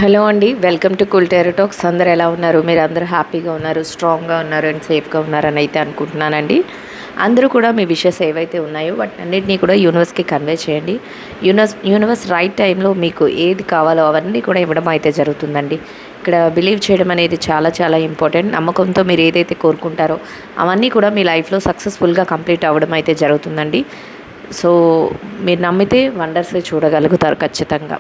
Hello అండి, welcome to cool talks. అందరు ఎలా ఉన్నారు? మీరు అందరూ హ్యాపీగా ఉన్నారు, స్ట్రాంగ్గా ఉన్నారు అండ్ సేఫ్గా ఉన్నారని అయితే అనుకుంటున్నానండి. అందరూ కూడా మీ విషెస్ ఏవైతే ఉన్నాయో వాటినన్నింటినీ కూడా యూనివర్స్కి కన్వే చేయండి. యూనివర్స్ రైట్ టైంలో మీకు ఏది కావాలో అవన్నీ కూడా ఇవ్వడం అయితే జరుగుతుందండి. ఇక్కడ బిలీవ్ చేయడం అనేది చాలా చాలా ఇంపార్టెంట్. నమ్మకంతో మీరు ఏదైతే కోరుకుంటారో అవన్నీ కూడా మీ లైఫ్లో సక్సెస్ఫుల్గా కంప్లీట్ అవ్వడం అయితే జరుగుతుందండి. సో మీరు నమ్మితే వండర్సే చూడగలుగుతారు ఖచ్చితంగా.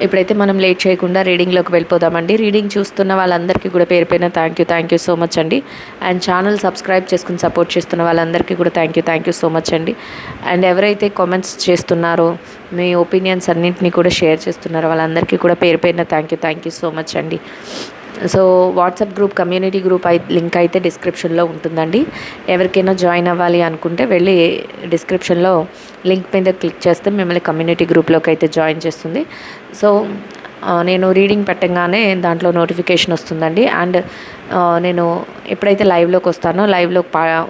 ఇప్పుడైతే మనం లేట్ చేయకుండా రీడింగ్లోకి వెళ్ళిపోదామండి. రీడింగ్ చూస్తున్న వాళ్ళందరికీ కూడా పేరు పైన థ్యాంక్ యూ సో మచ్ అండి. అండ్ ఛానల్ సబ్స్క్రైబ్ చేసుకుని సపోర్ట్ చేస్తున్న వాళ్ళందరికీ కూడా థ్యాంక్ యూ సో మచ్ అండి. అండ్ ఎవరైతే కామెంట్స్ చేస్తున్నారో మీ ఒపీనియన్స్ అన్నింటినీ కూడా షేర్ చేస్తున్నారో వాళ్ళందరికీ కూడా పేరు పైన థ్యాంక్ యూ సో మచ్ అండి. So WhatsApp group, community group link అయితే డిస్క్రిప్షన్లో ఉంటుందండి. ఎవరికైనా జాయిన్ అవ్వాలి అనుకుంటే వెళ్ళి డిస్క్రిప్షన్లో లింక్ మీద క్లిక్ చేస్తే మిమ్మల్ని కమ్యూనిటీ గ్రూప్లోకి అయితే జాయిన్ చేస్తుంది. సో నేను రీడింగ్ పెట్టగానే దాంట్లో నోటిఫికేషన్ వస్తుందండి. అండ్ నేను ఎప్పుడైతే లైవ్లోకి వస్తానో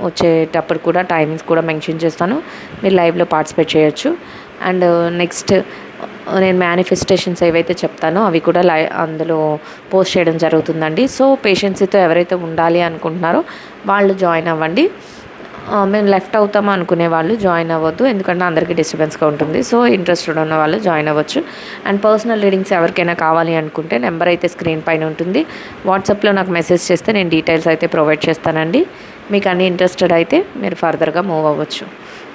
వచ్చేటప్పుడు కూడా టైమింగ్స్ కూడా మెన్షన్ చేస్తాను. మీరు లైవ్లో పార్టిసిపేట్ చేయొచ్చు. అండ్ నెక్స్ట్ నేను మేనిఫెస్టేషన్స్ ఏవైతే చెప్తానో అవి కూడా అందులో పోస్ట్ చేయడం జరుగుతుందండి. సో పేషెన్సీతో ఎవరైతే ఉండాలి అనుకుంటున్నారో వాళ్ళు జాయిన్ అవ్వండి. మేము లెఫ్ట్ అవుతాము అనుకునే వాళ్ళు జాయిన్ అవ్వద్దు, ఎందుకంటే అందరికీ డిస్టర్బెన్స్గా ఉంటుంది. సో ఇంట్రెస్టెడ్ ఉన్న వాళ్ళు జాయిన్ అవ్వచ్చు. అండ్ పర్సనల్ రీడింగ్స్ ఎవరికైనా కావాలి అనుకుంటే నెంబర్ అయితే స్క్రీన్ పైన ఉంటుంది. వాట్సాప్లో నాకు మెసేజ్ చేస్తే నేను డీటెయిల్స్ అయితే ప్రొవైడ్ చేస్తానండి. మీకు అన్ని ఇంట్రెస్టెడ్ అయితే మీరు ఫర్దర్గా మూవ్ అవ్వచ్చు.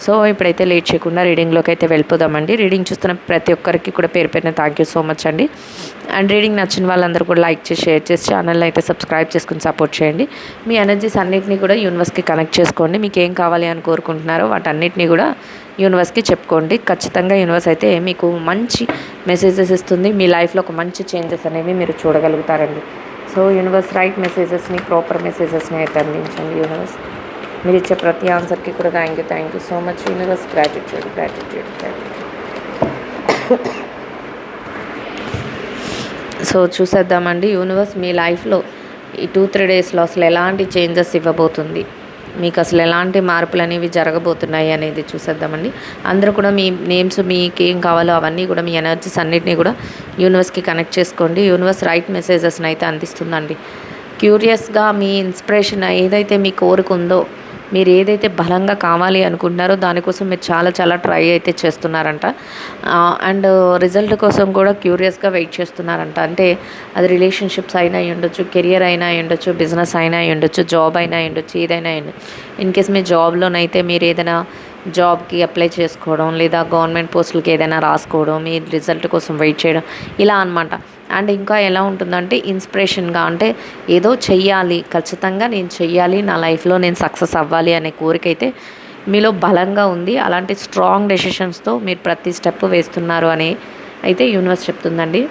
సో ఇప్పుడైతే లేట్ చేయకుండా రీడింగ్లోకి అయితే వెళ్ళిపోదామండి. రీడింగ్ చూస్తున్న ప్రతి ఒక్కరికి కూడా పేరు పేరున థ్యాంక్ యూ సో మచ్ అండి. అండ్ రీడింగ్ నచ్చిన వాళ్ళందరూ కూడా లైక్ చేసి షేర్ చేసి ఛానల్ని అయితే సబ్స్క్రైబ్ చేసుకుని సపోర్ట్ చేయండి. మీ ఎనర్జీస్ అన్నింటినీ కూడా యూనివర్స్కి కనెక్ట్ చేసుకోండి. మీకు ఏం కావాలి అని కోరుకుంటున్నారో వాటన్నిటినీ కూడా యూనివర్స్కి చెప్పుకోండి. ఖచ్చితంగా యూనివర్స్ అయితే మీకు మంచి మెసేజెస్ ఇస్తుంది. మీ లైఫ్లో ఒక మంచి చేంజెస్ అనేవి మీరు చూడగలుగుతారండి. సో యూనివర్స్ రైట్ మెసేజెస్ని, ప్రాపర్ మెసేజెస్ని అయితే అందించండి. యూనివర్స్ మీరు ఇచ్చే ప్రతి ఆన్సర్కి కూడా thank you so much universe. Gratitude. So చూసేద్దామండి యూనివర్స్ మీ లైఫ్లో ఈ 2-3 డేస్లో అసలు ఎలాంటి చేంజెస్ ఇవ్వబోతుంది, మీకు అసలు ఎలాంటి మార్పులు అనేవి జరగబోతున్నాయి అనేది చూసేద్దామండి. అందరూ కూడా మీ నేమ్స్, మీకు ఏం కావాలో అవన్నీ కూడా మీ ఎనర్జీస్ అన్నిటినీ కూడా యూనివర్స్కి కనెక్ట్ చేసుకోండి. యూనివర్స్ రైట్ మెసేజెస్ని అయితే అందిస్తుందండి. క్యూరియస్గా మీ ఇన్స్పిరేషన్ ఏదైతే మీ కోరిక ఉందో, మీరు ఏదైతే బలంగా కావాలి అనుకుంటున్నారో దానికోసం మీరు చాలా చాలా ట్రై అయితే చేస్తున్నారంట. అండ్ రిజల్ట్ కోసం కూడా క్యూరియస్గా వెయిట్ చేస్తున్నారంట. అంటే అది రిలేషన్షిప్స్ అయినా ఉండొచ్చు, కెరియర్ అయినా ఉండొచ్చు, బిజినెస్ అయినా ఉండొచ్చు, జాబ్ అయినా ఉండొచ్చు, ఏదైనా ఇన్ కేస్ మీ జాబ్లోనైతే మీరు ఏదైనా జాబ్కి అప్లై చేసుకోవడం లేదా గవర్నమెంట్ పోస్టులకి ఏదైనా రాసుకోవడం, మీ రిజల్ట్ కోసం వెయిట్ చేయడం ఇలా అనమాట. అండ్ ఇంకా ఎలా ఉంటుందంటే ఇన్స్పిరేషన్గా, అంటే ఏదో చెయ్యాలి, ఖచ్చితంగా నేను చెయ్యాలి, నా లైఫ్లో నేను సక్సెస్ అవ్వాలి అనే కోరిక అయితే మీలో బలంగా ఉంది. అలాంటి స్ట్రాంగ్ డెసిషన్స్తో మీరు ప్రతి స్టెప్ వేస్తున్నారు అని అయితే యూనివర్స్ చెప్తుందండి.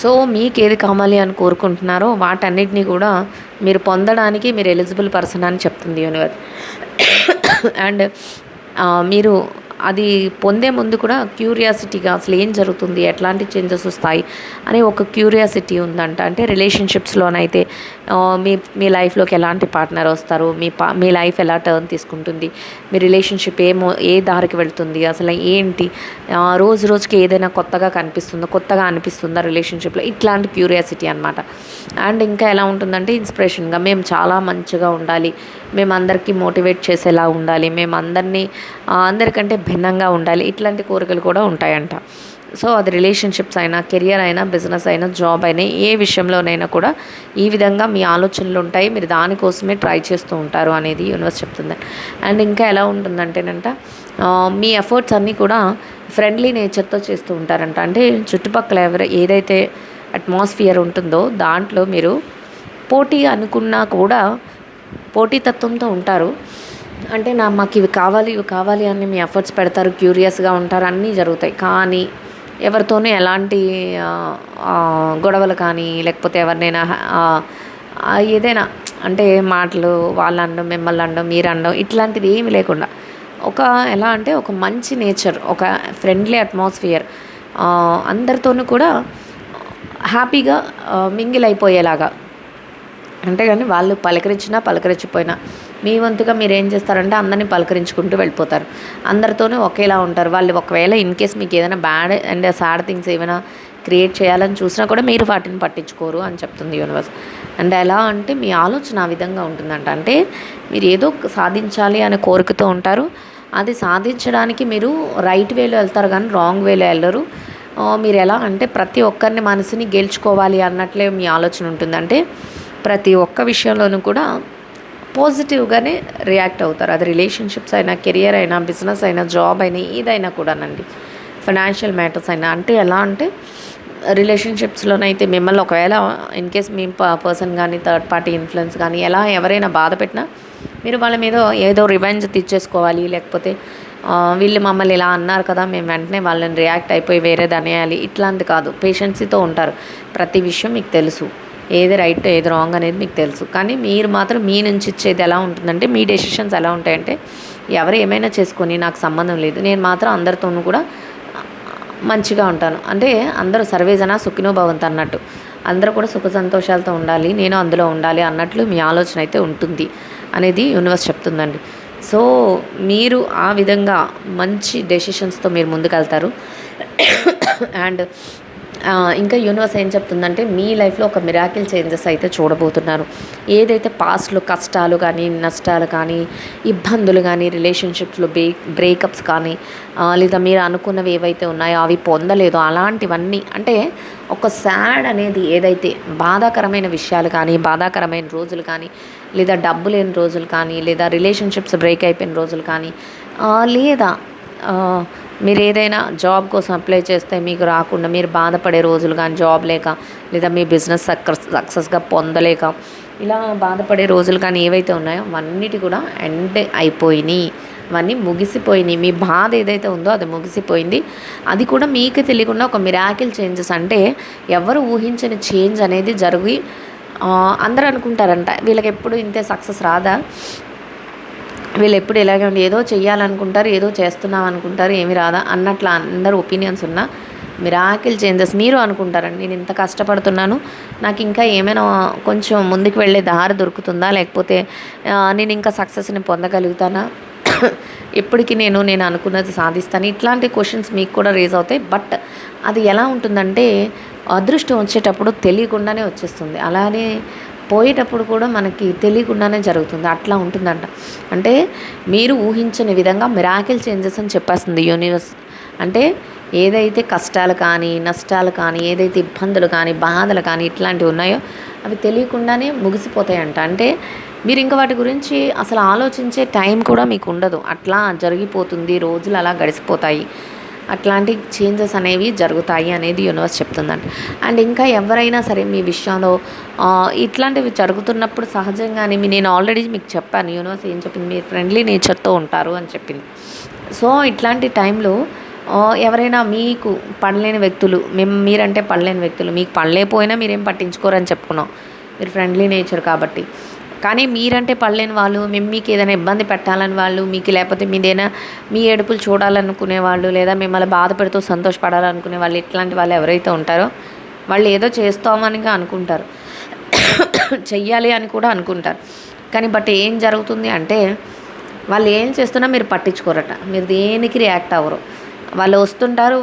సో మీకు ఏది కావాలి అని కోరుకుంటున్నారో వాటన్నిటినీ కూడా మీరు పొందడానికి మీరు ఎలిజిబుల్ పర్సన్ అని చెప్తుంది యూనివర్స్. అండ్ మీరు అది పొందే ముందు కూడా క్యూరియాసిటీగా అసలు ఏం జరుగుతుంది, ఎట్లాంటి చేంజెస్ వస్తాయి అనే ఒక క్యూరియాసిటీ ఉందంట. అంటే రిలేషన్షిప్స్లోనైతే మీ లైఫ్లోకి ఎలాంటి పార్ట్నర్ వస్తారు, మీ లైఫ్ ఎలా టర్న్ తీసుకుంటుంది, మీ రిలేషన్షిప్ ఏ దారికి వెళ్తుంది, అసలు ఏంటి, రోజుకి ఏదైనా కొత్తగా అనిపిస్తుందా రిలేషన్షిప్లో, ఇట్లాంటి క్యూరియాసిటీ అనమాట. అండ్ ఇంకా ఎలా ఉంటుందంటే ఇన్స్పిరేషన్గా, మేము చాలా మంచిగా ఉండాలి, మేము అందరికీ మోటివేట్ చేసేలా ఉండాలి, మేము అందరికంటే భిన్నంగా ఉండాలి, ఇట్లాంటి కోరికలు కూడా ఉంటాయంట. సో అది రిలేషన్షిప్స్ అయినా, కెరియర్ అయినా, బిజినెస్ అయినా, జాబ్ అయినా, ఏ విషయంలోనైనా కూడా ఈ విధంగా మీ ఆలోచనలు ఉంటాయి. మీరు దానికోసమే ట్రై చేస్తూ ఉంటారు అనేది యూనివర్స్ చెప్తుంది. అండ్ ఇంకా ఎలా ఉంటుందంటేనంట మీ ఎఫర్ట్స్ అన్నీ కూడా ఫ్రెండ్లీ నేచర్తో చేస్తూ ఉంటారంట. అంటే చుట్టుపక్కల ఏదైతే అట్మాస్ఫియర్ ఉంటుందో దాంట్లో మీరు పోటీ అనుకున్నా కూడా పోటీతత్వంతో ఉంటారు. అంటే మాకు ఇవి కావాలి అని మీ ఎఫర్ట్స్ పెడతారు, క్యూరియస్గా ఉంటారు, అన్నీ జరుగుతాయి. కానీ ఎవరితోనూ ఎలాంటి గొడవలు కానీ లేకపోతే ఎవరినైనా ఏదైనా అంటే మాటలు వాళ్ళు అనడం, మిమ్మల్ని అనడం, మీరు అనడం, ఇట్లాంటిది ఏమీ లేకుండా ఎలా అంటే ఒక మంచి నేచర్, ఒక ఫ్రెండ్లీ అట్మాస్ఫియర్, అందరితోనూ కూడా హ్యాపీగా మింగిల్ అయిపోయేలాగా. అంటే కానీ వాళ్ళు పలకరించిపోయినా మీ వంతుగా మీరు ఏం చేస్తారంటే అందరినీ పలకరించుకుంటూ వెళ్ళిపోతారు. అందరితోనూ ఒకేలా ఉంటారు. వాళ్ళు ఒకవేళ ఇన్ కేస్ మీకు ఏదైనా బ్యాడ్ అండ్ సాడ్ థింగ్స్ ఏమైనా క్రియేట్ చేయాలని చూసినా కూడా మీరు వాటిని పట్టించుకోరు అని చెప్తుంది యూనివర్స్. అండ్ ఎలా అంటే మీ ఆలోచన ఆ విధంగా ఉంటుందంట. అంటే మీరు ఏదో సాధించాలి అనే కోరికతో ఉంటారు. అది సాధించడానికి మీరు రైట్ వేలో వెళ్తారు కానీ రాంగ్ వేలో వెళ్ళరు. మీరు ఎలా అంటే ప్రతి ఒక్కరిని మనసుని గెలుచుకోవాలి అన్నట్లే మీ ఆలోచన ఉంటుంది. అంటే ప్రతి ఒక్క విషయంలోనూ కూడా పాజిటివ్గానే రియాక్ట్ అవుతారు. అది రిలేషన్షిప్స్ అయినా, కెరియర్ అయినా, బిజినెస్ అయినా, జాబ్ అయినా, ఏదైనా కూడానండి, ఫైనాన్షియల్ మ్యాటర్స్ అయినా. అంటే ఎలా అంటే రిలేషన్షిప్స్లోనైతే మిమ్మల్ని ఒకవేళ ఇన్ కేస్ మీ పర్సన్ కానీ, థర్డ్ పార్టీ ఇన్ఫ్లుయెన్స్ కానీ ఎలా ఎవరైనా బాధ పెట్టినా మీరు వాళ్ళ మీద ఏదో రివెంజ్ తీర్చేసుకోవాలి, లేకపోతే వీళ్ళు మమ్మల్ని ఇలా అన్నారు కదా, మేము వెంటనే వాళ్ళని రియాక్ట్ అయిపోయి వేరేది అనేయాలి, ఇట్లాంటి కాదు. పేషెన్సీతో ఉంటారు. ప్రతి విషయం మీకు తెలుసు, ఏది రైట్ ఏది రాంగ్ అనేది మీకు తెలుసు. కానీ మీరు మాత్రం మీ నుంచి ఇచ్చేది ఎలా ఉంటుందంటే, మీ డెసిషన్స్ ఎలా ఉంటాయంటే, ఎవరు ఏమైనా చేసుకొని నాకు సంబంధం లేదు, నేను మాత్రం అందరితోనూ కూడా మంచిగా ఉంటాను. అంటే అందరూ సర్వేజన సుఖినో భవంతు అన్నట్టు, అందరూ కూడా సుఖ సంతోషాలతో ఉండాలి, నేను అందులో ఉండాలి అన్నట్లు మీ ఆలోచన అయితే ఉంటుంది అనేది యూనివర్స్ చెప్తుందండి. సో మీరు ఆ విధంగా మంచి డెసిషన్స్తో మీరు ముందుకెళ్తారు. అండ్ ఇంకా యూనివర్స్ ఏం చెప్తుందంటే మీ లైఫ్లో ఒక మిరాకిల్ చేంజెస్ అయితే చూడబోతున్నారు. ఏదైతే పాస్ట్లో కష్టాలు కానీ, నష్టాలు కానీ, ఇబ్బందులు కానీ, రిలేషన్షిప్స్లో బ్రేకప్స్ కానీ, లేదా మీరు అనుకున్నవి ఏవైతే ఉన్నాయో అవి పొందలేదో అలాంటివన్నీ, అంటే ఒక సాడ్ అనేది ఏదైతే బాధాకరమైన విషయాలు కానీ, బాధాకరమైన రోజులు కానీ, లేదా డబ్బు లేని రోజులు కానీ, లేదా రిలేషన్షిప్స్ బ్రేక్ అయిపోయిన రోజులు కానీ, లేదా మీరు ఏదైనా జాబ్ కోసం అప్లై చేస్తే మీకు రాకుండా మీరు బాధపడే రోజులు కానీ, జాబ్ లేక, లేదా మీ బిజినెస్ సక్సెస్గా పొందలేక ఇలా బాధపడే రోజులు కానీ ఏవైతే ఉన్నాయో అవన్నిటి కూడా ఎండ్ అయిపోయినాయి, అవన్నీ ముగిసిపోయినాయి. మీ బాధ ఏదైతే ఉందో అది ముగిసిపోయింది. అది కూడా మీకు తెలియకుండా ఒక మిరాకిల్ చేంజెస్, అంటే ఎవరు ఊహించని చేంజ్ అనేది జరిగి అందరూ అనుకుంటారంట వీళ్ళకి ఎప్పుడు ఇంతే సక్సెస్ రాదా, వీళ్ళు ఎప్పుడు ఇలాగే ఉండి ఏదో చెయ్యాలనుకుంటారు, ఏదో చేస్తున్నాం అనుకుంటారు, ఏమి రాదా అన్నట్లు అందరు ఒపీనియన్స్ ఉన్న మిరాకిల్ చేంజెస్ మీరు అనుకుంటారండి. నేను ఇంత కష్టపడుతున్నాను, నాకు ఇంకా ఏమైనా కొంచెం ముందుకు వెళ్ళే దారి దొరుకుతుందా, లేకపోతే నేను ఇంకా సక్సెస్ని పొందగలుగుతానా, ఇప్పటికీ నేను అనుకున్నది సాధిస్తాను, ఇట్లాంటి క్వశ్చన్స్ మీకు కూడా రేజ్ అవుతాయి. బట్ అది ఎలా ఉంటుందంటే అదృష్టం వచ్చేటప్పుడు తెలియకుండానే వచ్చేస్తుంది, అలానే పోయేటప్పుడు కూడా మనకి తెలియకుండానే జరుగుతుంది, అట్లా ఉంటుందంట. అంటే మీరు ఊహించని విధంగా మిరాకిల్ చేంజెస్ అని చెప్పేస్తుంది యూనివర్స్. అంటే ఏదైతే కష్టాలు కానీ, నష్టాలు కానీ, ఏదైతే ఇబ్బందులు కానీ, బాధలు కానీ ఇట్లాంటివి ఉన్నాయో అవి తెలియకుండానే ముగిసిపోతాయంట. అంటే మీరు ఇంకా వాటి గురించి అసలు ఆలోచించే టైం కూడా మీకు ఉండదు, అట్లా జరిగిపోతుంది, రోజులు అలా గడిచిపోతాయి, అట్లాంటి చేంజెస్ అనేవి జరుగుతాయి అనేది యూనివర్స్ చెప్తుందండి. అండ్ ఇంకా ఎవరైనా సరే మీ విషయంలో ఇట్లాంటివి జరుగుతున్నప్పుడు సహజంగానే నేను ఆల్రెడీ మీకు చెప్పాను, యూనివర్స్ ఏం చెప్పింది, మీరు ఫ్రెండ్లీ నేచర్తో ఉంటారు అని చెప్పింది. సో ఇట్లాంటి టైంలో ఎవరైనా మీకు పడలేని వ్యక్తులు, మీరంటే పడలేని వ్యక్తులు, మీకు పడలేకపోయినా మీరేం పట్టించుకోరని చెప్పుకున్నాం, మీరు ఫ్రెండ్లీ నేచర్ కాబట్టి. కానీ మీరంటే పడలేని వాళ్ళు, మీకు ఏదైనా ఇబ్బంది పెట్టాలని వాళ్ళు, మీకు లేకపోతే మీదైనా మీ ఏడుపులు చూడాలనుకునే వాళ్ళు, లేదా మిమ్మల్ని బాధ పెడుతూ సంతోషపడాలనుకునే వాళ్ళు, ఇట్లాంటి వాళ్ళు ఎవరైతే ఉంటారో వాళ్ళు ఏదో చేస్తామని అనుకుంటారు, చెయ్యాలి అని కూడా అనుకుంటారు. కానీ బట్ ఏం జరుగుతుంది అంటే వాళ్ళు ఏం చేస్తున్నా మీరు పట్టించుకోరట, మీరు దేనికి రియాక్ట్ అవ్వరు, వాళ్ళు వస్తుంటారు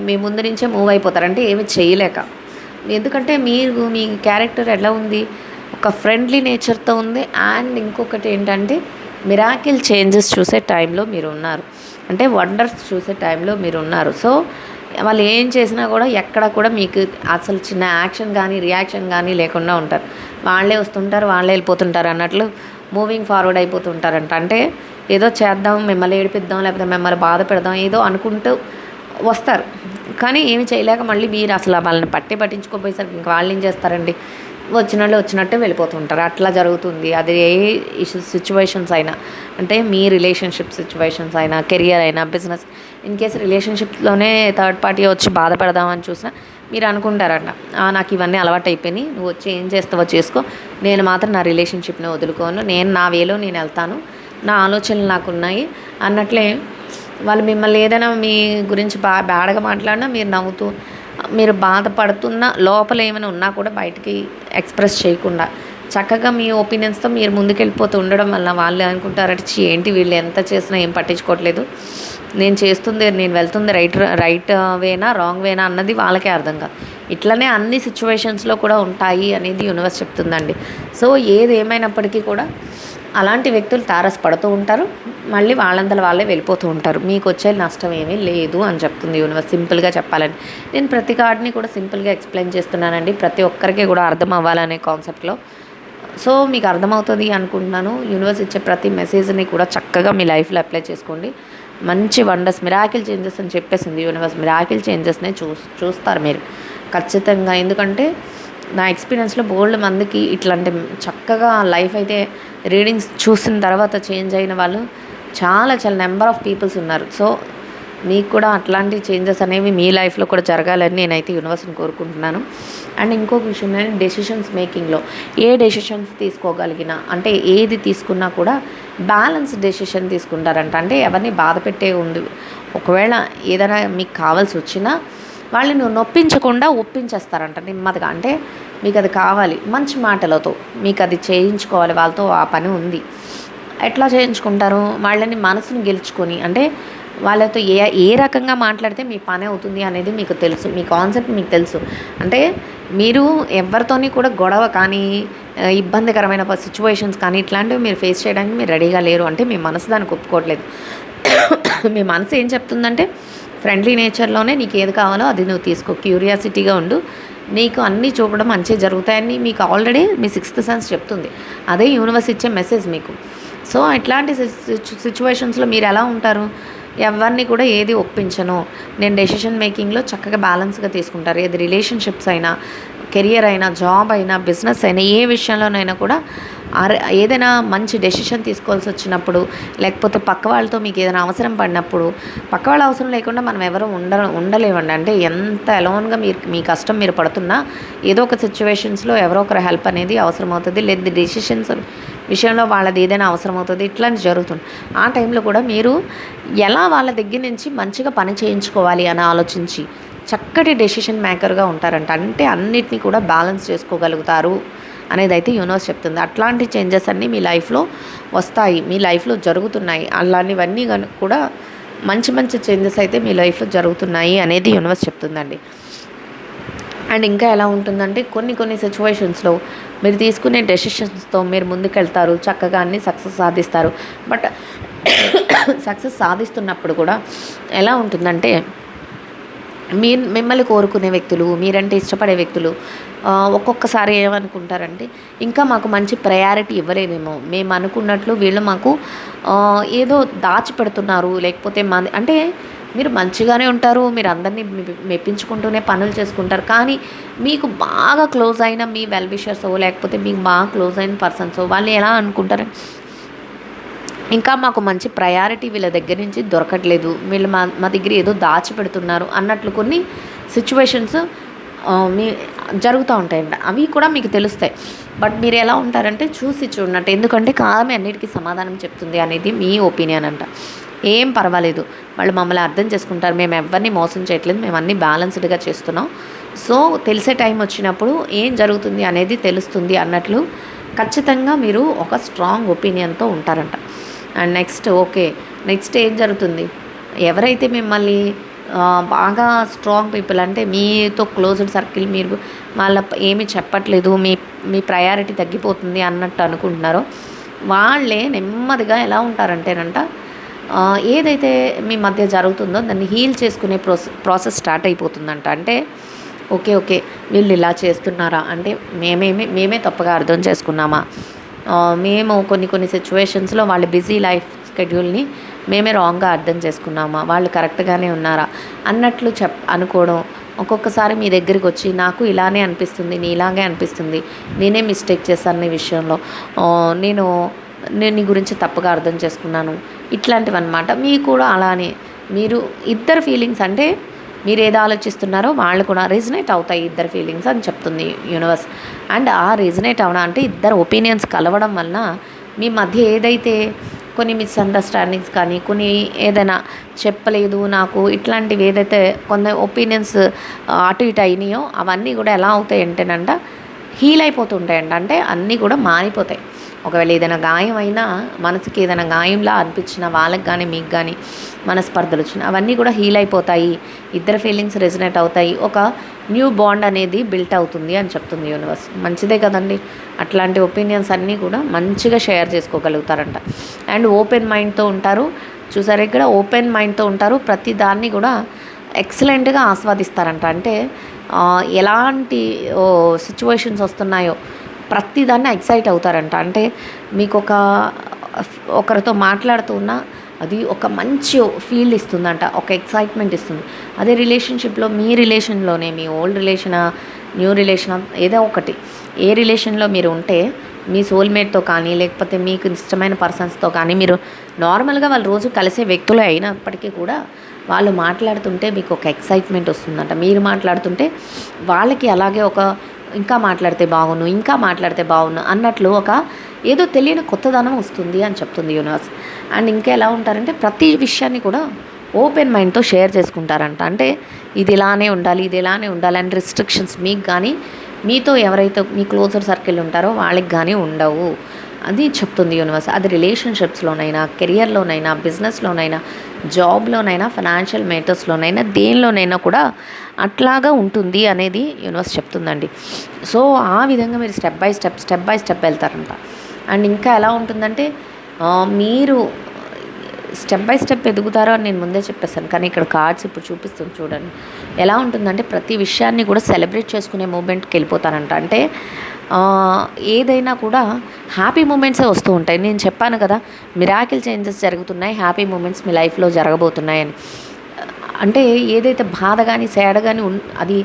మీ ముందు నుంచే మూవ్ అయిపోతారు, అంటే ఏమి చేయలేక. ఎందుకంటే మీ క్యారెక్టర్ ఎలా ఉంది, ఒక ఫ్రెండ్లీ నేచర్తో ఉంది. అండ్ ఇంకొకటి ఏంటంటే మిరాకిల్ చేంజెస్ చూసే టైంలో మీరు ఉన్నారు, అంటే వండర్స్ చూసే టైంలో మీరు ఉన్నారు. సో వాళ్ళు ఏం చేసినా కూడా ఎక్కడ కూడా మీకు అసలు చిన్న యాక్షన్ కానీ, రియాక్షన్ కానీ లేకుండా ఉంటారు, వాళ్ళే వస్తుంటారు, వాళ్ళే వెళ్ళిపోతుంటారు అన్నట్లు మూవింగ్ ఫార్వర్డ్ అయిపోతుంటారంట. అంటే ఏదో చేద్దాం, మిమ్మల్ని ఏడిపిద్దాం, లేకపోతే మిమ్మల్ని బాధ పెడదాం ఏదో అనుకుంటూ వస్తారు, కానీ ఏమి చేయలేక మళ్ళీ మీరు అసలు వాళ్ళని పట్టించుకోపోయేసరికి ఇంక వాళ్ళు ఏం చేస్తారండి, వచ్చినట్టే వెళ్ళిపోతుంటారు, అట్లా జరుగుతుంది. అది ఏ సిచ్యువేషన్స్ అయినా, అంటే మీ రిలేషన్షిప్ సిచ్యువేషన్స్ అయినా, కెరియర్ అయినా, బిజినెస్, ఇన్ కేసు రిలేషన్షిప్లోనే థర్డ్ పార్టీ వచ్చి బాధ పెడదామని చూసినా మీరు అనుకుంటారంట, నాకు ఇవన్నీ అలవాటు అయిపోయినాయి, నువ్వు వచ్చి ఏం చేస్తావో చేసుకో, నేను మాత్రం నా రిలేషన్షిప్ని వదులుకోను, నేను నా వేలో నేను వెళ్తాను, నా ఆలోచనలు నాకు ఉన్నాయి అన్నట్లే వాళ్ళు మిమ్మల్ని ఏదైనా మీ గురించి బ్యాడ్గా మాట్లాడినా మీరు నవ్వుతూ, మీరు బాధపడుతున్న లోపల ఏమైనా ఉన్నా కూడా బయటికి ఎక్స్ప్రెస్ చేయకుండా చక్కగా మీ ఒపీనియన్స్తో మీరు ముందుకెళ్ళిపోతూ ఉండడం వల్ల వాళ్ళు అనుకుంటారంటే ఏంటి వీళ్ళు ఎంత చేసినా ఏం పట్టించుకోవట్లేదు, నేను వెళ్తుంది రైట్ వేనా రాంగ్ వేనా అన్నది వాళ్ళకే అర్థం కాదు. ఇట్లనే అన్ని సిచ్యువేషన్స్లో కూడా ఉంటాయి అనేది యూనివర్స్ చెప్తుందండి. సో ఏది ఏమైనప్పటికీ కూడా అలాంటి వ్యక్తులు తారసపడుతూ ఉంటారు, మళ్ళీ వాళ్ళంతల వాళ్ళే వెళ్ళిపోతూ ఉంటారు. మీకు వచ్చే నష్టం ఏమీ లేదు అని చెప్తుంది యూనివర్స్. సింపుల్గా చెప్పాలని నేను ప్రతి కార్డ్ని కూడా సింపుల్గా ఎక్స్ప్లెయిన్ చేస్తున్నానండి, ప్రతి ఒక్కరికి కూడా అర్థం అవ్వాలనే కాన్సెప్ట్లో. సో మీకు అర్థమవుతుంది అనుకుంటున్నాను. యూనివర్స్ ఇచ్చే ప్రతి మెసేజ్ని కూడా చక్కగా మీ లైఫ్లో అప్లై చేసుకోండి. మంచి వండర్స్, మిరాకిల్ చేంజెస్ అని చెప్పేసింది యూనివర్స్. మిరాకిల్ చేంజెస్నే చూస్తారు మీరు ఖచ్చితంగా. ఎందుకంటే నా ఎక్స్పీరియన్స్లో బోల్డ్ మందికి ఇట్లాంటి చక్కగా లైఫ్ అయితే రీడింగ్స్ చూసిన తర్వాత చేంజ్ అయిన వాళ్ళు చాలా నెంబర్ ఆఫ్ పీపుల్స్ ఉన్నారు. సో మీకు కూడా అట్లాంటి చేంజెస్ అనేవి మీ లైఫ్లో కూడా జరగాలని నేనైతే యూనివర్స్ని కోరుకుంటున్నాను. అండ్ ఇంకొక విషయం ఏంటంటే డెసిషన్స్ మేకింగ్లో ఏ డెసిషన్స్ తీసుకోగలిగినా, అంటే ఏది తీసుకున్నా కూడా బ్యాలెన్స్ డెసిషన్ తీసుకుంటారంట. అంటే ఎవరిని బాధ పెట్టే ఉంది, ఒకవేళ ఏదైనా మీకు కావాల్సి వచ్చినా వాళ్ళని నొప్పించకుండా ఒప్పించేస్తారంట నెమ్మదిగా. అంటే మీకు అది కావాలి, మంచి మాటలతో మీకు అది చేయించుకోవాలి, వాళ్ళతో ఆ పని ఉంది. ఎట్లా చేయించుకుంటారు? వాళ్ళని మనసుని గెలుచుకొని, అంటే వాళ్ళతో ఏ రకంగా మాట్లాడితే మీ పని అవుతుంది అనేది మీకు తెలుసు, మీ కాన్సెప్ట్ మీకు తెలుసు. అంటే మీరు ఎవరితోని కూడా గొడవ కానీ ఇబ్బందికరమైన సిచ్యువేషన్స్ కానీ ఇట్లాంటివి మీరు ఫేస్ చేయడానికి మీరు రెడీగా లేరు. అంటే మీ మనసు దానికి ఒప్పుకోవట్లేదు. మీ మనసు ఏం చెప్తుందంటే ఫ్రెండ్లీ నేచర్లోనే నీకు ఏది కావాలో అది నువ్వు తీసుకో, క్యూరియాసిటీగా ఉండు, నీకు అన్నీ చూపడం మంచి జరుగుతాయని మీకు ఆల్రెడీ మీ సిక్స్త్ సెన్స్ చెప్తుంది. అదే యూనివర్స్ ఇచ్చే మెసేజ్ మీకు. సో ఇట్లాంటి సిచ్యువేషన్స్లో మీరు ఎలా ఉంటారు? ఎవరిని కూడా ఏది ఒప్పించను, నేను డెసిషన్ మేకింగ్లో చక్కగా బ్యాలెన్స్గా తీసుకుంటారు. ఏది రిలేషన్షిప్స్ అయినా, కెరియర్ అయినా, జాబ్ అయినా, బిజినెస్ అయినా, ఏ విషయంలోనైనా కూడా ఏదైనా మంచి డెసిషన్ తీసుకోవాల్సి వచ్చినప్పుడు, లేకపోతే పక్క వాళ్ళతో మీకు ఏదైనా అవసరం పడినప్పుడు, పక్క వాళ్ళ అవసరం లేకుండా మనం ఎవరు ఉండలేమండి. అంటే ఎంత అలోన్గా మీ కష్టం మీరు పడుతున్నా ఏదో ఒక సిచ్యువేషన్స్లో ఎవరో ఒకరు హెల్ప్ అనేది అవసరం అవుతుంది, లేదా డెసిషన్స్ విషయంలో వాళ్ళది ఏదైనా అవసరం అవుతుంది, ఇట్లాంటి జరుగుతుంది. ఆ టైంలో కూడా మీరు ఎలా వాళ్ళ దగ్గర నుంచి మంచిగా పని చేయించుకోవాలి అని ఆలోచించి చక్కటి డెసిషన్ మేకర్గా ఉంటారంట. అంటే అన్నిటినీ కూడా బ్యాలెన్స్ చేసుకోగలుగుతారు అనేది అయితే యూనివర్స్ చెప్తుంది. అట్లాంటి చేంజెస్ అన్నీ మీ లైఫ్లో వస్తాయి, మీ లైఫ్లో జరుగుతున్నాయి. అలాంటివన్నీ కూడా మంచి చేంజెస్ అయితే మీ లైఫ్లో జరుగుతున్నాయి అనేది యూనివర్స్ చెప్తుందండి. అండ్ ఇంకా ఎలా ఉంటుందంటే కొన్ని సిచ్యువేషన్స్లో మీరు తీసుకునే డెసిషన్స్తో మీరు ముందుకెళ్తారు, చక్కగా అన్ని సక్సెస్ సాధిస్తారు. బట్ సక్సెస్ సాధిస్తున్నప్పుడు కూడా ఎలా ఉంటుందంటే మిమ్మల్ని కోరుకునే వ్యక్తులు, మీరంటే ఇష్టపడే వ్యక్తులు ఒక్కొక్కసారి ఏమనుకుంటారంటే ఇంకా మాకు మంచి ప్రయారిటీ ఇవ్వలేదేమో, మేము అనుకున్నట్లు వీళ్ళు మాకు ఏదో దాచిపెడుతున్నారు, లేకపోతే అంటే మీరు మంచిగానే ఉంటారు, మీరు అందరినీ మెప్పించుకుంటూనే పనులు చేసుకుంటారు. కానీ మీకు బాగా క్లోజ్ అయిన మీ వెల్ విషర్స్ లేకపోతే మీకు బాగా క్లోజ్ అయిన పర్సన్స్ వాళ్ళు ఎలా అనుకుంటారు, ఇంకా మాకు మంచి ప్రయారిటీ వీళ్ళ దగ్గర నుంచి దొరకట్లేదు, వీళ్ళు మా దగ్గర ఏదో దాచిపెడుతున్నారు అన్నట్లు కొన్ని సిచ్యువేషన్స్ జరుగుతూ ఉంటాయంట. అవి కూడా మీకు తెలుస్తాయి. బట్ మీరు ఎలా ఉంటారంటే చూసి చూడనట్టు, ఎందుకంటే కాలమే అన్నిటికీ సమాధానం చెప్తుంది అనేది మీ ఒపీనియన్ అంట. ఏం పర్వాలేదు, వాళ్ళు మమ్మల్ని అర్థం చేసుకుంటారు, మేము ఎవరిని మోసం చేయట్లేదు, మేము అన్నీ బ్యాలెన్స్డ్గా చేస్తున్నాం. సో తెలిసే టైం వచ్చినప్పుడు ఏం జరుగుతుంది అనేది తెలుస్తుంది అన్నట్లు ఖచ్చితంగా మీరు ఒక స్ట్రాంగ్ ఒపీనియన్తో ఉంటారంట. అండ్ నెక్స్ట్ ఏం జరుగుతుంది, ఎవరైతే మిమ్మల్ని బాగా స్ట్రాంగ్ పీపుల్ అంటే మీతో క్లోజ్డ్ సర్కిల్, మీరు వాళ్ళ ఏమీ చెప్పట్లేదు, మీ ప్రయారిటీ తగ్గిపోతుంది అన్నట్టు అనుకుంటున్నారో వాళ్ళే నెమ్మదిగా ఎలా ఉంటారంటేనంట ఏదైతే మీ మధ్య జరుగుతుందో దాన్ని హీల్ చేసుకునే ప్రాసెస్ స్టార్ట్ అయిపోతుందంట. అంటే ఓకే వీళ్ళు ఇలా చేస్తున్నారా, అంటే మేమే తప్పుగా అర్థం చేసుకున్నామా, మేము కొన్ని సిచ్యువేషన్స్లో వాళ్ళ బిజీ లైఫ్ షెడ్యూల్ని మేమే రాంగ్గా అర్థం చేసుకున్నామా, వాళ్ళు కరెక్ట్గానే ఉన్నారా అన్నట్లు అనుకోవడం. ఒక్కొక్కసారి మీ దగ్గరికి వచ్చి నాకు ఇలానే అనిపిస్తుంది, ఇలాగే అనిపిస్తుంది, నేనే మిస్టేక్ చేశాను ఈ విషయంలో, నేను నీ గురించి తప్పుగా అర్థం చేసుకున్నాను, ఇట్లాంటివి అన్నమాట. మీకు కూడా అలానే మీరు ఇద్దరు ఫీలింగ్స్, అంటే మీరు ఏదో ఆలోచిస్తున్నారో వాళ్ళు కూడా రెజనేట్ అవుతాయి ఇద్దరు ఫీలింగ్స్ అని చెప్తుంది యూనివర్స్. అండ్ ఆ రెజనేట్ అవడం అంటే ఇద్దరు ఒపీనియన్స్ కలవడం వలన మీ మధ్య ఏదైతే కొన్ని మిస్అండర్స్టాండింగ్స్ కానీ కొన్ని ఏదైనా చెప్పలేదు నాకు ఇట్లాంటివి ఏదైతే కొన్ని ఒపీనియన్స్ అటు ఇటు అయినాయో అవన్నీ కూడా ఎలా అవుతాయి అంటేనంట హీల్ అయిపోతుంటాయండి. అంటే అన్నీ కూడా మారిపోతాయి. ఒకవేళ ఏదైనా గాయం అయినా, మనసుకి ఏదైనా గాయంలా అనిపించినా వాళ్ళకి కానీ మీకు కానీ మనస్పర్ధలు వచ్చినా అవన్నీ కూడా హీల్ అయిపోతాయి. ఇద్దరు ఫీలింగ్స్ రెజనేట్ అవుతాయి. ఒక న్యూ బాండ్ అనేది బిల్ట్ అవుతుంది అని చెప్తుంది యూనివర్స్. మంచిదే కదండి. అట్లాంటి ఒపీనియన్స్ అన్నీ కూడా మంచిగా షేర్ చేసుకోగలుగుతారంట. అండ్ ఓపెన్ మైండ్తో ఉంటారు. చూసారు, ఇక్కడ ఓపెన్ మైండ్తో ఉంటారు. ప్రతి దాన్ని కూడా ఎక్సలెంట్గా ఆస్వాదిస్తారంట. అంటే ఎలాంటి సిచ్యువేషన్స్ వస్తున్నాయో ప్రతిదాన్ని ఎక్సైట్ అవుతారంట. అంటే మీకు ఒకరితో మాట్లాడుతూ ఉన్నా అది ఒక మంచి ఫీల్ ఇస్తుందంట, ఒక ఎక్సైట్మెంట్ ఇస్తుంది. అదే రిలేషన్షిప్లో, మీ రిలేషన్లోనే, మీ ఓల్డ్ రిలేషనా, న్యూ రిలేషనా, ఏదో ఒకటి, ఏ రిలేషన్లో మీరు ఉంటే మీ సోల్మేట్తో కానీ లేకపోతే మీకు ఇష్టమైన పర్సన్స్తో కానీ మీరు నార్మల్గా వాళ్ళు రోజు కలిసే వ్యక్తులే అయినప్పటికీ కూడా వాళ్ళు మాట్లాడుతుంటే మీకు ఒక ఎక్సైట్మెంట్ వస్తుందంట. మీరు మాట్లాడుతుంటే వాళ్ళకి అలాగే ఇంకా మాట్లాడితే బాగుండు, ఇంకా మాట్లాడితే బాగుండు అన్నట్లు ఏదో తెలియని కొత్తదనం వస్తుంది అని చెప్తుంది యూనివర్స్. అండ్ ఇంకా ఎలా ఉంటారంటే ప్రతి విషయాన్ని కూడా ఓపెన్ మైండ్తో షేర్ చేసుకుంటారంట. అంటే ఇది ఇలానే ఉండాలి, ఇది ఇలానే ఉండాలి అని రిస్ట్రిక్షన్స్ మీకు కానీ మీతో ఎవరైతే మీ క్లోజర్ సర్కిల్ ఉంటారో వాళ్ళకి కానీ ఉండవు అది చెప్తుంది యూనివర్స్. అది రిలేషన్షిప్స్లోనైనా, కెరియర్లోనైనా, బిజినెస్లోనైనా, జాబ్లోనైనా, ఫైనాన్షియల్ మేటర్స్లోనైనా, దేనిలోనైనా కూడా అట్లాగా ఉంటుంది అనేది యూనివర్స్ చెప్తుందండి. సో ఆ విధంగా మీరు స్టెప్ బై స్టెప్ వెళ్తారంట. అండ్ ఇంకా ఎలా ఉంటుందంటే మీరు స్టెప్ బై స్టెప్ ఎదుగుతారో అని నేను ముందే చెప్పేస్తాను, కానీ ఇక్కడ కార్డ్స్ ఇప్పుడు చూపిస్తుంది చూడండి. ఎలా ఉంటుందంటే ప్రతి విషయాన్ని కూడా సెలబ్రేట్ చేసుకునే మూమెంట్కి వెళ్ళిపోతారంట. అంటే ఏదైనా కూడా హ్యాపీ మూమెంట్సే వస్తూ ఉంటాయి. నేను చెప్పాను కదా, మిరాకిల్ చేంజెస్ జరుగుతున్నాయి, హ్యాపీ మూమెంట్స్ మీ లైఫ్లో జరగబోతున్నాయని. అంటే ఏదైతే బాధ కానీ సాడ్ కానీ అది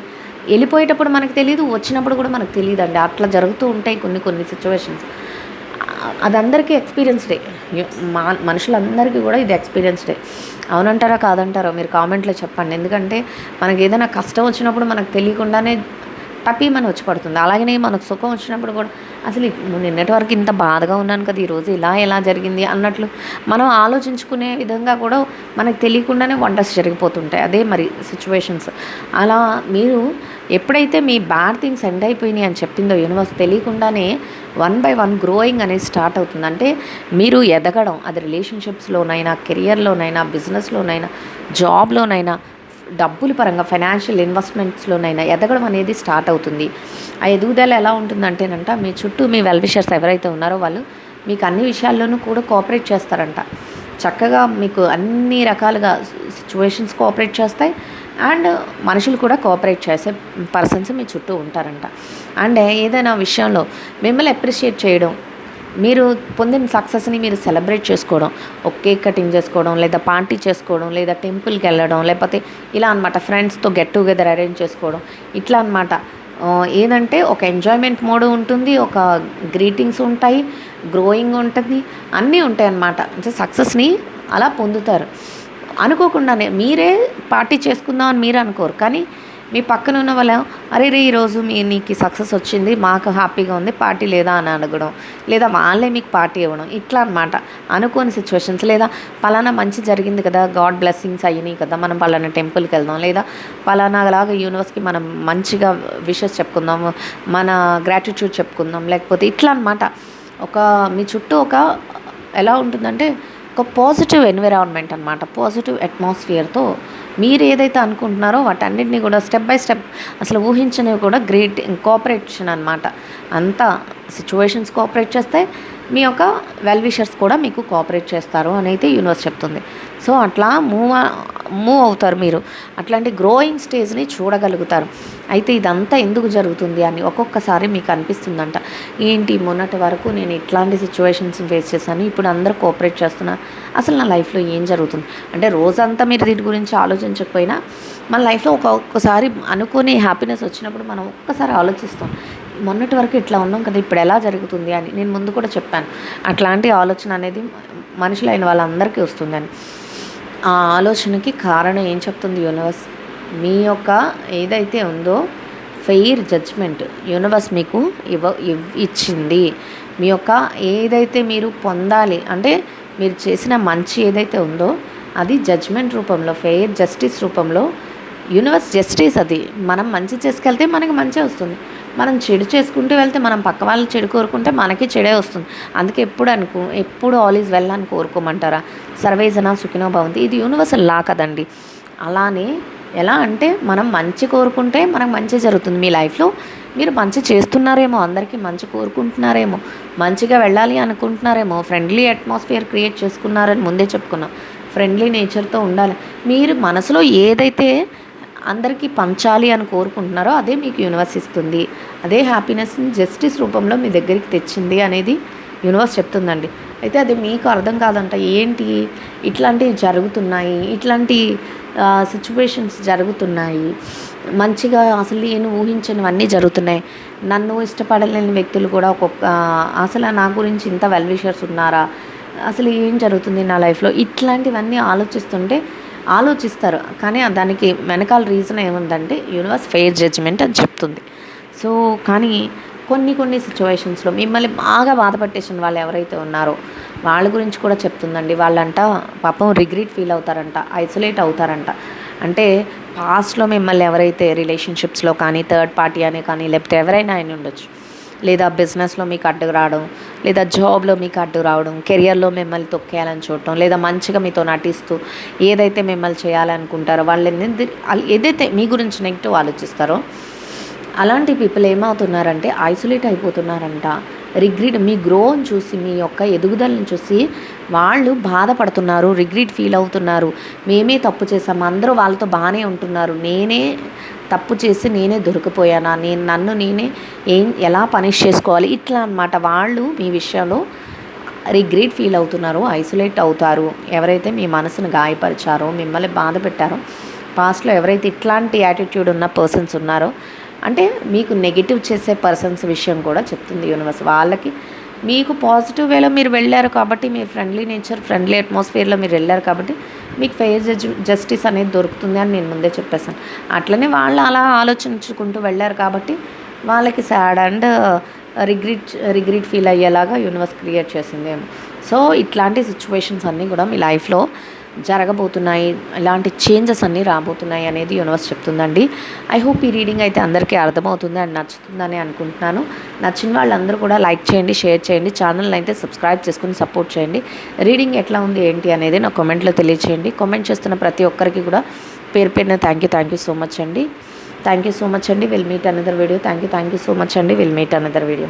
వెళ్ళిపోయేటప్పుడు మనకు తెలియదు, వచ్చినప్పుడు కూడా మనకు తెలియదు అండి. అట్లా జరుగుతూ ఉంటాయి కొన్ని సిచ్యువేషన్స్. అది అందరికీ ఎక్స్పీరియన్స్డే, మనుషులందరికీ కూడా ఇది ఎక్స్పీరియన్స్డే. అవునంటారా కాదంటారో మీరు కామెంట్లో చెప్పండి. ఎందుకంటే మనకి ఏదైనా కష్టం వచ్చినప్పుడు మనకు తెలియకుండానే టపీమని వచ్చి పడుతుంది. అలాగనే మనకు సుఖం వచ్చినప్పుడు కూడా అసలు నిన్నటి వరకు ఇంత బాధగా ఉన్నాను కదా, ఈరోజు ఎలా జరిగింది అన్నట్లు మనం ఆలోచించుకునే విధంగా కూడా మనకు తెలియకుండానే వండర్స్ జరిగిపోతుంటాయి. అదే మరి సిచ్యువేషన్స్. అలా మీరు ఎప్పుడైతే మీ బ్యాడ్ థింగ్స్ ఎండ్ అయిపోయినాయి అని చెప్పిందో యూనివర్స్, తెలియకుండానే 1 by 1 గ్రోయింగ్ అనేది స్టార్ట్ అవుతుంది. అంటే మీరు ఎదగడం, అది రిలేషన్షిప్స్లోనైనా, కెరియర్లోనైనా, బిజినెస్లోనైనా, జాబ్లోనైనా, డబ్బుల పరంగా ఫైనాన్షియల్ ఇన్వెస్ట్మెంట్స్లోనైనా ఎదగడం అనేది స్టార్ట్ అవుతుంది. ఆ ఎదుగుదల ఎలా ఉంటుందంటేనంట, మీ చుట్టూ మీ వెల్ విషర్స్ ఎవరైతే ఉన్నారో వాళ్ళు మీకు అన్ని విషయాల్లోనూ కూడా కోఆపరేట్ చేస్తారంట. చక్కగా మీకు అన్ని రకాలుగా సిచ్యువేషన్స్ కోఆపరేట్ చేస్తాయి. అండ్ మనుషులు కూడా కోఆపరేట్ చేసే పర్సన్స్ మీ చుట్టూ ఉంటారంట. అండ్ ఏదైనా విషయంలో మిమ్మల్ని అప్రిషియేట్ చేయడం, మీరు పొందిన సక్సెస్ని మీరు సెలబ్రేట్ చేసుకోవడం, ఒక కేక్ కటింగ్ చేసుకోవడం, లేదా పార్టీ చేసుకోవడం, లేదా టెంపుల్కి వెళ్ళడం, లేకపోతే ఇలా అనమాట, ఫ్రెండ్స్తో గెట్ టుగెదర్ అరేంజ్ చేసుకోవడం, ఇట్లా అనమాట. ఏదంటే ఒక ఎంజాయ్మెంట్ మోడ్ ఉంటుంది, ఒక గ్రీటింగ్స్ ఉంటాయి, గ్రోయింగ్ ఉంటుంది, అన్నీ ఉంటాయి అన్నమాట. అంటే సక్సెస్ని అలా పొందుతారు. అనుకోకుండానే మీరే పార్టీ చేసుకుందాం అని మీరు అనుకోరు, కానీ మీ పక్కన ఉన్న వాళ్ళు అరే ఈరోజు నీకు సక్సెస్ వచ్చింది, మాకు హ్యాపీగా ఉంది, పార్టీ లేదా అని అడగడం, లేదా వాళ్ళే మీకు పార్టీ ఇవ్వడం, ఇట్లా అనమాట. అనుకోని సిచ్యువేషన్స్, లేదా పలానా మంచి జరిగింది కదా, గాడ్ బ్లెస్సింగ్స్ అయినాయి కదా, మనం పలానా టెంపుల్కి వెళ్దాం, లేదా పలానాలాగా యూనివర్స్కి మనం మంచిగా విషెస్ చెప్పుకుందాం, మన గ్రాటిట్యూడ్ చెప్పుకుందాం, లేకపోతే ఇట్లా అనమాట. మీ చుట్టూ ఎలా ఉంటుందంటే ఒక పాజిటివ్ ఎన్విరాన్మెంట్ అనమాట, పాజిటివ్ అట్మాస్ఫియర్తో మీరు ఏదైతే అనుకుంటున్నారో వాటన్నిటిని కూడా స్టెప్ బై స్టెప్, అసలు ఊహించనివి కూడా గ్రేట్ కోఆపరేషన్ అనమాట. అంతా సిచ్యువేషన్స్ కోఆపరేట్ చేస్తే మీ యొక్క వెల్ విషర్స్ కూడా మీకు కోఆపరేట్ చేస్తారు అని అయితే యూనివర్స్ చెప్తుంది. సో అట్లా మూవ్ అవుతారు మీరు, అట్లాంటి గ్రోయింగ్ స్టేజ్ని చూడగలుగుతారు. అయితే ఇదంతా ఎందుకు జరుగుతుంది అని ఒక్కొక్కసారి మీకు అనిపిస్తుందంట, ఏంటి మొన్నటి వరకు నేను ఇట్లాంటి సిచ్యువేషన్స్ ఫేస్ చేశాను, ఇప్పుడు అందరూ కోఆపరేట్ చేస్తున్నారు, అసలు నా లైఫ్లో ఏం జరుగుతుంది అంటే రోజంతా మీరు దీని గురించి ఆలోచించకపోయినా మన లైఫ్లో ఒక్కొక్కసారి అనుకునే హ్యాపీనెస్ వచ్చినప్పుడు మనం ఒక్కసారి ఆలోచిస్తాం, మొన్నటి వరకు ఇట్లా ఉన్నాం కదా, ఇప్పుడు ఎలా జరుగుతుంది అని. నేను ముందు కూడా చెప్పాను, అట్లాంటి ఆలోచన అనేది మనుషులైన వాళ్ళందరికీ వస్తుందని. ఆ ఆలోచనకి కారణం ఏం చెప్తుంది యూనివర్స్, మీ యొక్క ఏదైతే ఉందో ఫెయిర్ జడ్జ్మెంట్ యూనివర్స్ మీకు ఇచ్చింది. మీ యొక్క ఏదైతే మీరు పొందాలి అంటే మీరు చేసిన మంచి ఏదైతే ఉందో అది జడ్జ్మెంట్ రూపంలో, ఫెయిర్ జస్టిస్ రూపంలో యూనివర్స్ జస్టిస్, అది మనం మంచి చేసుకెళ్తే మనకి మంచి వస్తుంది, మనం చెడు చేసుకుంటూ వెళ్తే మనం పక్క వాళ్ళు చెడు కోరుకుంటే మనకి చెడే వస్తుంది. అందుకే ఎప్పుడు ఆల్ ఈజ్ వెల్ అని కోరుకోమంటారా? సర్వే జనా సుఖినో భవంతి, ఇది యూనివర్సల్ లా కదండి. అలానే ఎలా అంటే మనం మంచి కోరుకుంటే మనకు మంచి జరుగుతుంది. మీ లైఫ్లో మీరు మంచి చేస్తున్నారేమో, అందరికీ మంచి కోరుకుంటున్నారేమో, మంచిగా వెళ్ళాలి అనుకుంటున్నారేమో, ఫ్రెండ్లీ అట్మాస్ఫియర్ క్రియేట్ చేసుకున్నారని ముందే చెప్పుకున్నాం. ఫ్రెండ్లీ నేచర్తో ఉండాలి. మీరు మనసులో ఏదైతే అందరికీ పంచాలి అని కోరుకుంటున్నారో అదే మీకు యూనివర్స్ ఇస్తుంది. అదే హ్యాపీనెస్ని జస్టిస్ రూపంలో మీ దగ్గరికి తెచ్చింది అనేది యూనివర్స్ చెప్తుందండి. అయితే అది మీకు అర్థం కాదంట. ఏంటి ఇట్లాంటివి జరుగుతున్నాయి, ఇట్లాంటి సిచ్యువేషన్స్ జరుగుతున్నాయి, మంచిగా అసలు నేను ఊహించినవన్నీ జరుగుతున్నాయి, నన్ను ఇష్టపడలేని వ్యక్తులు కూడా అసలు నా గురించి ఇంత వెల్ విషర్స్ ఉన్నారా, అసలు ఏం జరుగుతుంది నా లైఫ్లో, ఇట్లాంటివన్నీ ఆలోచిస్తారు. కానీ దానికి వెనకాల రీజన్ ఏముందంటే యూనివర్స్ ఫెయిర్ జడ్జిమెంట్ అని చెప్తుంది. సో కానీ కొన్ని సిచ్యువేషన్స్లో మిమ్మల్ని బాగా బాధపట్టేసిన వాళ్ళు ఎవరైతే ఉన్నారో వాళ్ళ గురించి కూడా చెప్తుందండి. వాళ్ళంట పాపం రిగ్రెట్ ఫీల్ అవుతారంట, ఐసోలేట్ అవుతారంట. అంటే పాస్ట్లో మిమ్మల్ని ఎవరైతే రిలేషన్షిప్స్లో కానీ, థర్డ్ పార్టీ అనే కానీ, లేకపోతే ఎవరైనా అయిన ఉండొచ్చు, లేదా బిజినెస్లో మీకు అడ్డు రావడం, లేదా జాబ్లో మీకు అడ్డు రావడం, కెరియర్లో మిమ్మల్ని తొక్కేయాలని చూడటం, లేదా మంచిగా మీతో నటిస్తూ ఏదైతే మిమ్మల్ని చేయాలనుకుంటారో ఏదైతే మీ గురించి నెగిటివ్ ఆలోచిస్తారో అలాంటి పీపుల్ ఏమవుతున్నారంటే ఐసోలేట్ అయిపోతున్నారంట. రిగ్రెట్, మీ గ్రోని చూసి, మీ యొక్క ఎదుగుదలను చూసి వాళ్ళు బాధపడుతున్నారు, రిగ్రెట్ ఫీల్ అవుతున్నారు. మేమే తప్పు చేసాము, అందరూ వాళ్ళతో బాగానే ఉంటున్నారు, నేనే తప్పు చేసి నేనే దొరికిపోయానా, నన్ను నేనే ఎలా పనిష్ చేసుకోవాలి, ఇట్లా అన్నమాట. వాళ్ళు మీ విషయంలో రిగ్రెట్ ఫీల్ అవుతున్నారు, ఐసోలేట్ అవుతారు. ఎవరైతే మీ మనసును గాయపరిచారో, మిమ్మల్ని బాధ పెట్టారో, పాస్ట్లో ఎవరైతే ఇట్లాంటి యాటిట్యూడ్ ఉన్న పర్సన్స్ ఉన్నారో, అంటే మీకు నెగిటివ్ చేసే పర్సన్స్ విషయం కూడా చెప్తుంది యూనివర్స్. వాళ్ళకి మీకు పాజిటివ్ వేలో మీరు వెళ్ళారు కాబట్టి, మీ ఫ్రెండ్లీ నేచర్, ఫ్రెండ్లీ అట్మాస్ఫియర్లో మీరు వెళ్ళారు కాబట్టి మీకు ఫెయిర్ జస్టిస్ అనేది దొరుకుతుంది అని నేను ముందే చెప్పేశాను. అట్లనే వాళ్ళు అలా ఆలోచించుకుంటూ వెళ్ళారు కాబట్టి వాళ్ళకి సాడ్ అండ్ రిగ్రెట్ ఫీల్ అయ్యేలాగా యూనివర్స్ క్రియేట్ చేసిందేమో. సో ఇట్లాంటి సిచ్యువేషన్స్ అన్నీ కూడా మీ లైఫ్లో జరగబోతున్నాయి, ఇలాంటి చేంజెస్ అన్నీ రాబోతున్నాయి అనేది యూనివర్స్ చెప్తుందండి. ఐ హోప్ ఈ రీడింగ్ అయితే అందరికీ అర్థమవుతుంది అండ్ నచ్చుతుందని అనుకుంటున్నాను. నచ్చిన వాళ్ళందరూ కూడా లైక్ చేయండి, షేర్ చేయండి, ఛానల్ని అయితే సబ్స్క్రైబ్ చేసుకుని సపోర్ట్ చేయండి. రీడింగ్ ఎట్లా ఉంది ఏంటి అనేది నా కామెంట్లో తెలియచేయండి. కామెంట్ చేస్తున్న ప్రతి ఒక్కరికి కూడా పేరు పేరున థ్యాంక్ యూ సో మచ్ అండి. థ్యాంక్ యూ సో మచ్ అండి. Will meet another video. Thank you so much అండి. Will meet another video.